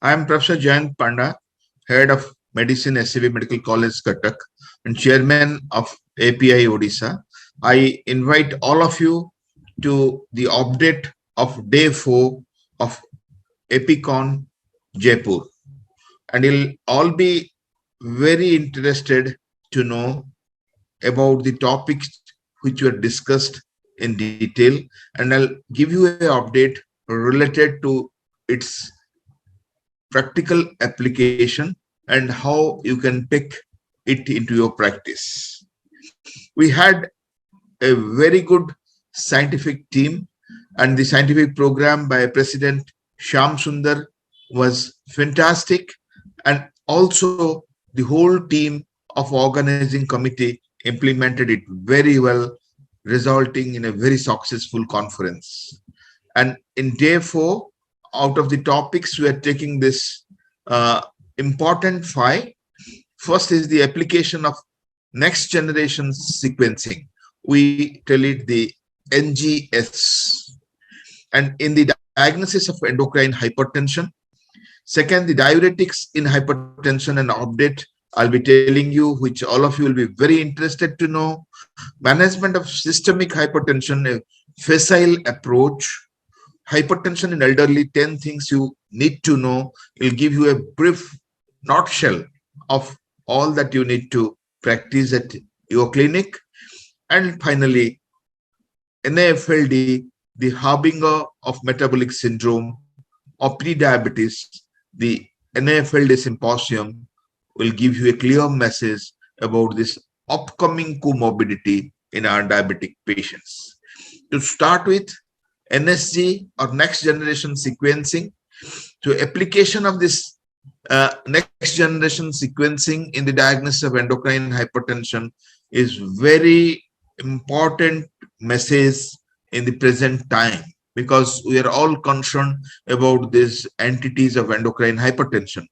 I am Professor Jayant Panda, Head of Medicine, SCV Medical College, Cuttack, and Chairman of API Odisha. I invite all of you to the update of Day 4 of APICON Jaipur. And you'll all be very interested to know about the topics which were discussed in detail. And I'll give you an update related to its practical application and how you can take it into your practice. We had a very good scientific team, and the scientific program by President Shyam Sundar was fantastic, and also the whole team of organizing committee implemented it very well, resulting in a very successful conference. And in day 4, out of the topics, we are taking this important 5. First is the application of next generation sequencing. We tell it the NGS. And in the diagnosis of endocrine hypertension. Second, the diuretics in hypertension, and update I'll be telling you, which all of you will be very interested to know. Management of systemic hypertension, a facile approach. Hypertension in elderly, 10 things you need to know. It'll give you a brief nutshell of all that you need to practice at your clinic. And finally, NAFLD, the harbinger of metabolic syndrome or pre-diabetes, the NAFLD symposium will give you a clear message about this upcoming comorbidity in our diabetic patients. To start with, NSG or next generation sequencing. So application of this next generation sequencing in the diagnosis of endocrine hypertension is very important message in the present time, because we are all concerned about these entities of endocrine hypertension.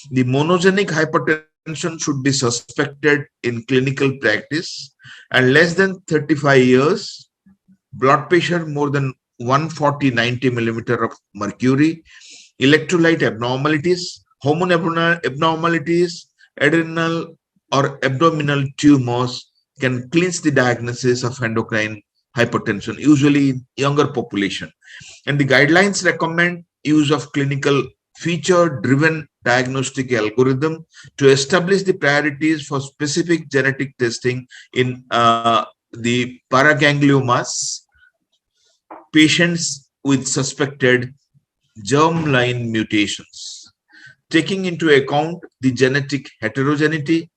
The monogenic hypertension should be suspected in clinical practice, and less than 35 years, blood pressure more than 140/90 millimeter of mercury, electrolyte abnormalities, hormone abnormalities, adrenal or abdominal tumors can clinch the diagnosis of endocrine hypertension, usually in younger population. And the guidelines recommend use of clinical feature-driven diagnostic algorithm to establish the priorities for specific genetic testing in the paragangliomas, patients with suspected germline mutations. Taking into account the genetic heterogeneity,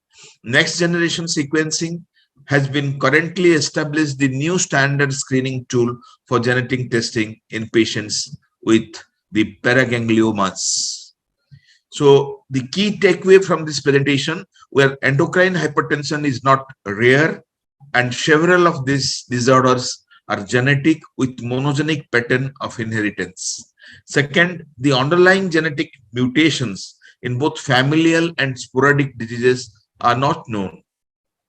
next generation sequencing has been currently established the new standard screening tool for genetic testing in patients with the paragangliomas. So the key takeaway from this presentation, where endocrine hypertension is not rare, and several of these disorders are genetic with monogenic pattern of inheritance. Second, the underlying genetic mutations in both familial and sporadic diseases are not known.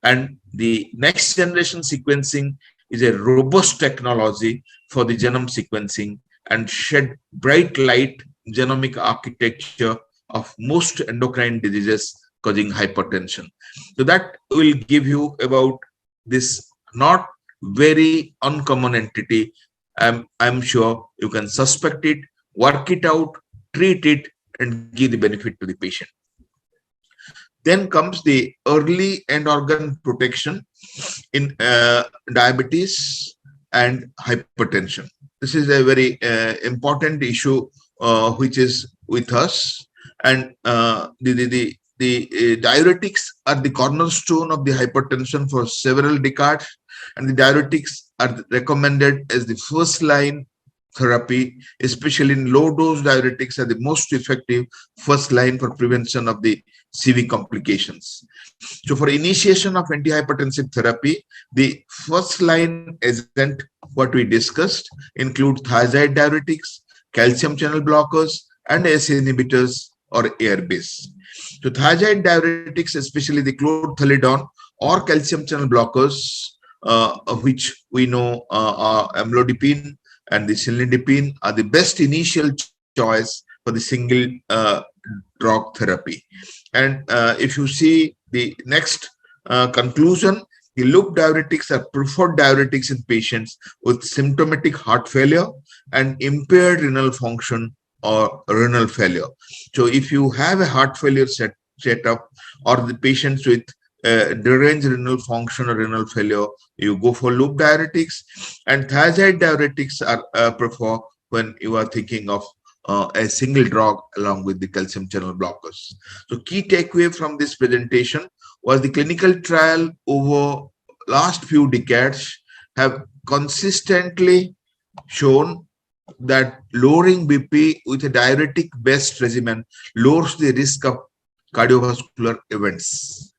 And the next generation sequencing is a robust technology for the genome sequencing and shed bright light genomic architecture of most endocrine diseases causing hypertension. So that will give you about this not very uncommon entity. I'm sure you can suspect it, work it out, treat it, and give the benefit to the patient. Then comes the early end organ protection in diabetes and hypertension. This is a very important issue which is with us. And the diuretics are the cornerstone of the hypertension for several decades, and the diuretics are recommended as the first line therapy, especially in low dose diuretics are the most effective first line for prevention of the CV complications. So for initiation of antihypertensive therapy, the first line agent what we discussed include thiazide diuretics, calcium channel blockers, and ACE inhibitors or ARBs. So thiazide diuretics, especially the chlorthalidone or calcium channel blockers, which we know are amlodipine and the cilnidipine, are the best initial choice for the single drug therapy. And if you see the next conclusion, the loop diuretics are preferred diuretics in patients with symptomatic heart failure and impaired renal function or renal failure. So if you have a heart failure setup or the patients with deranged renal function or renal failure, you go for loop diuretics. And thiazide diuretics are preferred when you are thinking of a single drug along with the calcium channel blockers. So key takeaway from this presentation was the clinical trial over last few decades have consistently shown that lowering BP with a diuretic based regimen lowers the risk of cardiovascular events.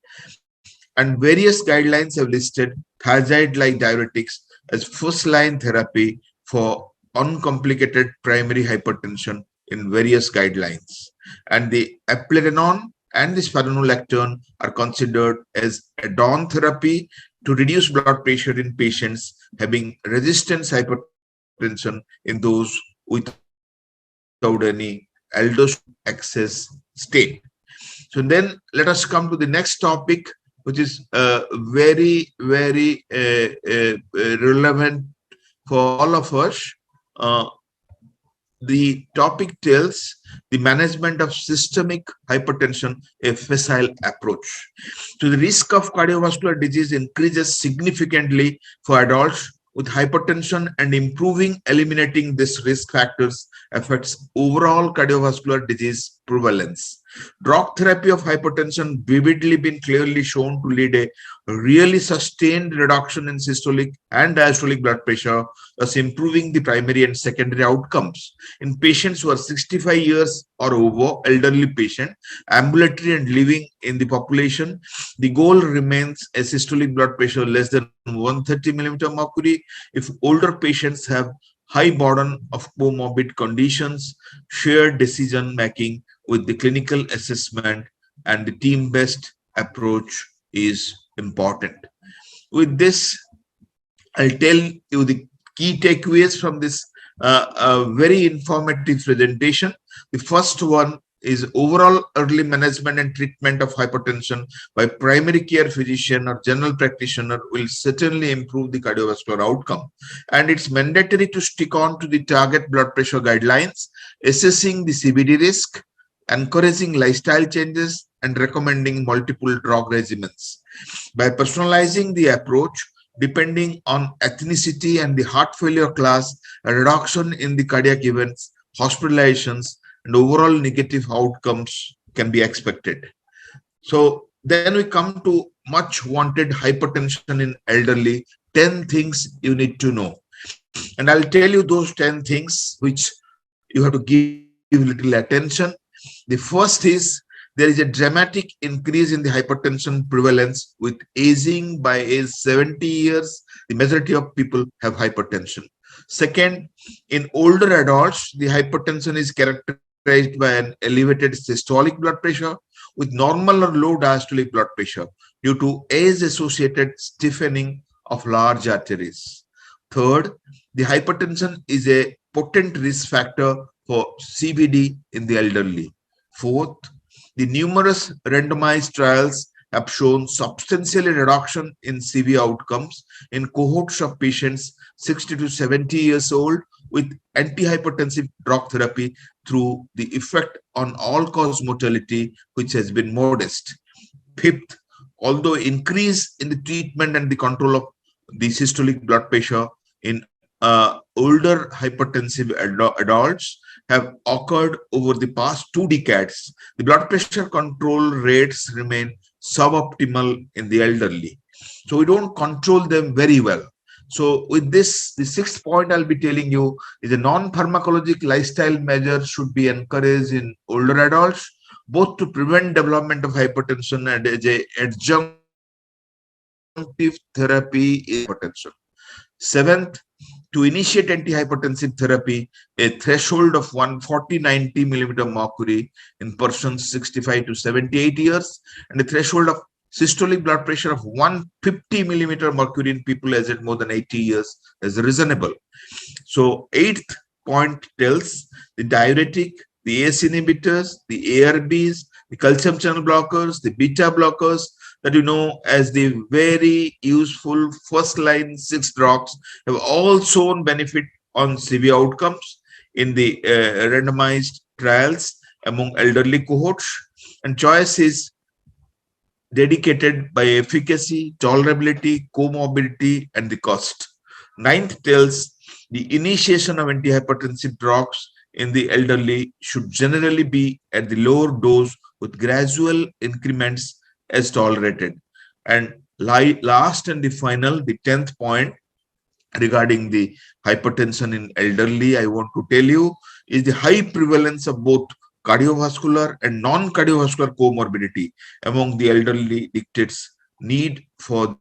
And various guidelines have listed thiazide like diuretics as first line therapy for uncomplicated primary hypertension in various guidelines. And the eplerenone and the spironolactone are considered as add-on therapy to reduce blood pressure in patients having resistance hypertension in those without any aldosterone state. So then let us come to the next topic, which is very relevant for all of us. The topic tells the management of systemic hypertension, a facile approach. So the risk of cardiovascular disease increases significantly for adults with hypertension, and eliminating these risk factors affects overall cardiovascular disease prevalence. Drug therapy of hypertension vividly been clearly shown to lead a really sustained reduction in systolic and diastolic blood pressure, thus improving the primary and secondary outcomes. In patients who are 65 years or over, elderly patient, ambulatory and living in the population, the goal remains a systolic blood pressure less than 130 millimeter mercury. If older patients have high burden of comorbid conditions, shared decision making with the clinical assessment and the team-based approach is important. With this, I'll tell you the key takeaways from this very informative presentation. The first one is overall early management and treatment of hypertension by primary care physician or general practitioner will certainly improve the cardiovascular outcome. And it's mandatory to stick on to the target blood pressure guidelines, assessing the CVD risk, encouraging lifestyle changes, and recommending multiple drug regimens. By personalizing the approach, depending on ethnicity and the heart failure class, a reduction in the cardiac events, hospitalizations, and overall negative outcomes can be expected. So then we come to much wanted hypertension in elderly, 10 things you need to know. And I'll tell you those 10 things which you have to give little attention. The first is there is a dramatic increase in the hypertension prevalence with aging. By age 70 years, the majority of people have hypertension. Second, in older adults, the hypertension is characterized by an elevated systolic blood pressure with normal or low diastolic blood pressure due to age-associated stiffening of large arteries. Third, the hypertension is a potent risk factor for CVD in the elderly. Fourth, the numerous randomized trials have shown substantial reduction in CV outcomes in cohorts of patients 60 to 70 years old with antihypertensive drug therapy through the effect on all-cause mortality, which has been modest. Fifth, although increase in the treatment and the control of the systolic blood pressure in older hypertensive adults have occurred over the past 2 decades, the blood pressure control rates remain suboptimal in the elderly. So we don't control them very well. So with this, the 6th point I'll be telling you is a non-pharmacologic lifestyle measure should be encouraged in older adults, both to prevent development of hypertension and as a adjunctive therapy in hypertension. 7th, to initiate antihypertensive therapy, a threshold of 140-90 millimeter mercury in persons 65 to 78 years, and a threshold of systolic blood pressure of 150 millimeter mercury in people aged more than 80 years is reasonable. So 8th point tells the diuretic the ACE inhibitors, the ARBs, the calcium channel blockers, the beta blockers that you know as the very useful first line six drugs have all shown benefit on severe outcomes in the randomized trials among elderly cohorts, and choice is dedicated by efficacy, tolerability, comorbidity, and the cost. Ninth tells the initiation of antihypertensive drugs in the elderly should generally be at the lower dose with gradual increments as tolerated. And last and the final, the 10th point regarding the hypertension in elderly, I want to tell you is the high prevalence of both cardiovascular and non-cardiovascular comorbidity among the elderly dictates need for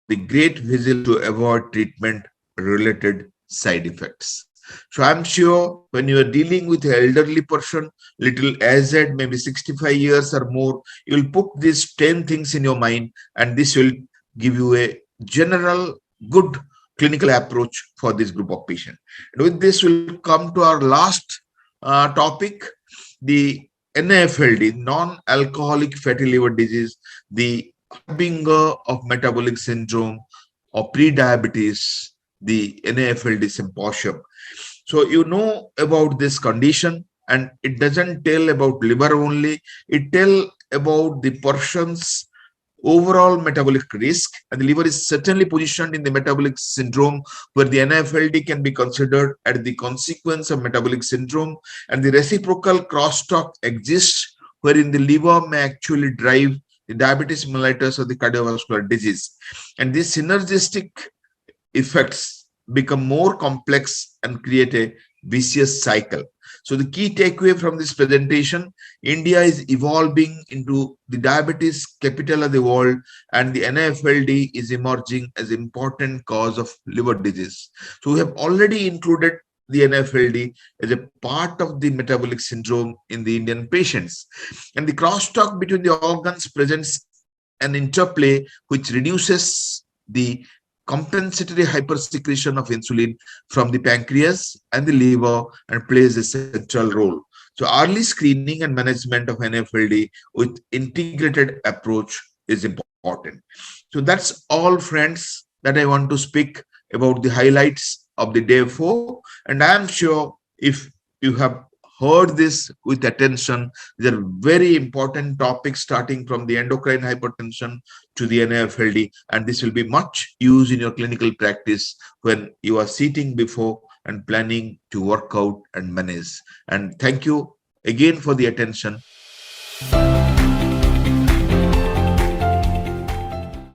the great vigilance to avoid treatment-related side effects. So I'm sure when you are dealing with an elderly person, little aged, maybe 65 years or more, you will put these 10 things in your mind, and this will give you a general good clinical approach for this group of patients. And with this, we'll come to our last topic, the NAFLD, non-alcoholic fatty liver disease, the harbinger of metabolic syndrome or pre-diabetes, the NAFLD symposium. So you know about this condition, and it doesn't tell about liver only, it tell about the person's overall metabolic risk, and the liver is certainly positioned in the metabolic syndrome where the NAFLD can be considered as the consequence of metabolic syndrome, and the reciprocal crosstalk exists wherein the liver may actually drive the diabetes mellitus or the cardiovascular disease, and these synergistic effects become more complex and create a vicious cycle. So the key takeaway from this presentation, India is evolving into the diabetes capital of the world, and the NAFLD is emerging as an important cause of liver disease. So we have already included the NAFLD as a part of the metabolic syndrome in the Indian patients. And the crosstalk between the organs presents an interplay which reduces the compensatory hypersecretion of insulin from the pancreas and the liver and plays a central role. So early screening and management of NAFLD with integrated approach is important. So that's all, friends, that I want to speak about the highlights of the day 4. And I am sure if you have heard this with attention, these are very important topics starting from the endocrine hypertension to the NAFLD, and this will be much used in your clinical practice when you are sitting before and planning to work out and manage. And thank you again for the attention.